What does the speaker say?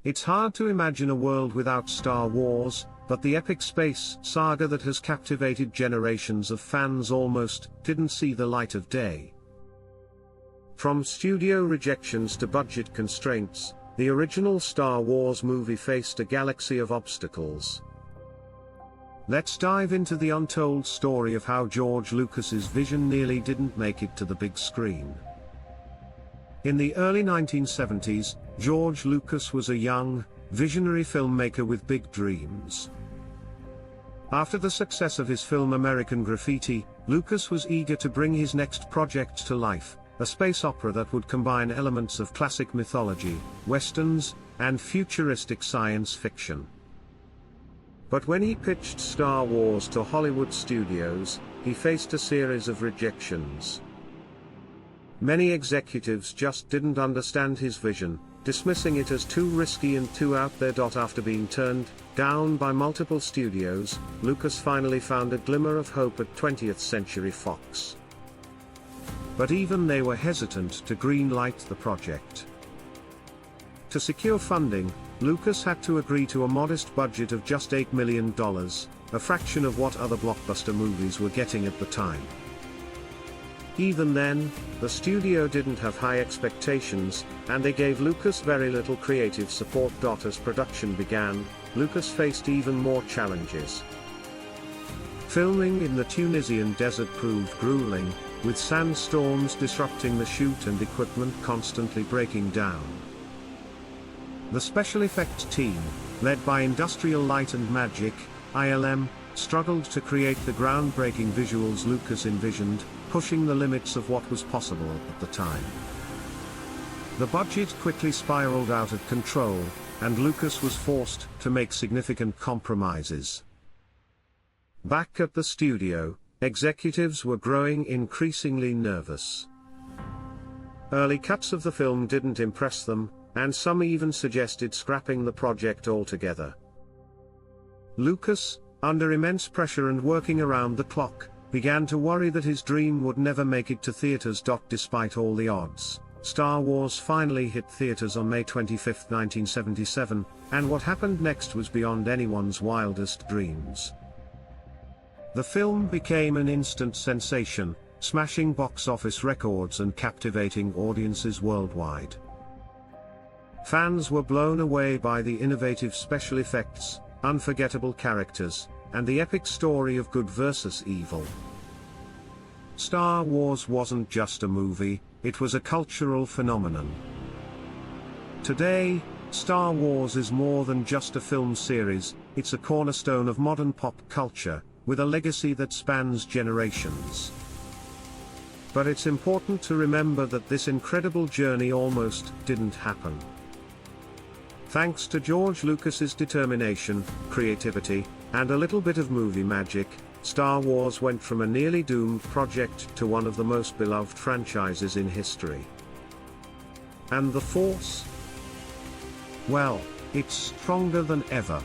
It's hard to imagine a world without Star Wars, but the epic space saga that has captivated generations of fans almost didn't see the light of day. From studio rejections to budget constraints, the original Star Wars movie faced a galaxy of obstacles. Let's dive into the untold story of how George Lucas's vision nearly didn't make it to the big screen. In the early 1970s, George Lucas was a young, visionary filmmaker with big dreams. After the success of his film American Graffiti, Lucas was eager to bring his next project to life, a space opera that would combine elements of classic mythology, westerns, and futuristic science fiction. But when he pitched Star Wars to Hollywood studios, he faced a series of rejections. Many executives just didn't understand his vision, dismissing it as too risky and too out there. After being turned down by multiple studios, Lucas finally found a glimmer of hope at 20th Century Fox. But even they were hesitant to green-light the project. To secure funding, Lucas had to agree to a modest budget of just $8 million, a fraction of what other blockbuster movies were getting at the time. Even then, the studio didn't have high expectations, and they gave Lucas very little creative support. As production began, Lucas faced even more challenges. Filming in the Tunisian desert proved grueling, with sandstorms disrupting the shoot and equipment constantly breaking down. The special effects team, led by Industrial Light and Magic, ILM, struggled to create the groundbreaking visuals Lucas envisioned, pushing the limits of what was possible at the time. The budget quickly spiraled out of control, and Lucas was forced to make significant compromises. Back at the studio, executives were growing increasingly nervous. Early cuts of the film didn't impress them, and some even suggested scrapping the project altogether. Lucas, under immense pressure and working around the clock, began to worry that his dream would never make it to theaters. Despite all the odds, Star Wars finally hit theaters on May 25, 1977, and what happened next was beyond anyone's wildest dreams. The film became an instant sensation, smashing box office records and captivating audiences worldwide. Fans were blown away by the innovative special effects, unforgettable characters, and the epic story of good versus evil. Star Wars wasn't just a movie, it was a cultural phenomenon. Today, Star Wars is more than just a film series, it's a cornerstone of modern pop culture, with a legacy that spans generations. But it's important to remember that this incredible journey almost didn't happen. Thanks to George Lucas's determination, creativity, and a little bit of movie magic, Star Wars went from a nearly doomed project to one of the most beloved franchises in history. And the Force? Well, it's stronger than ever.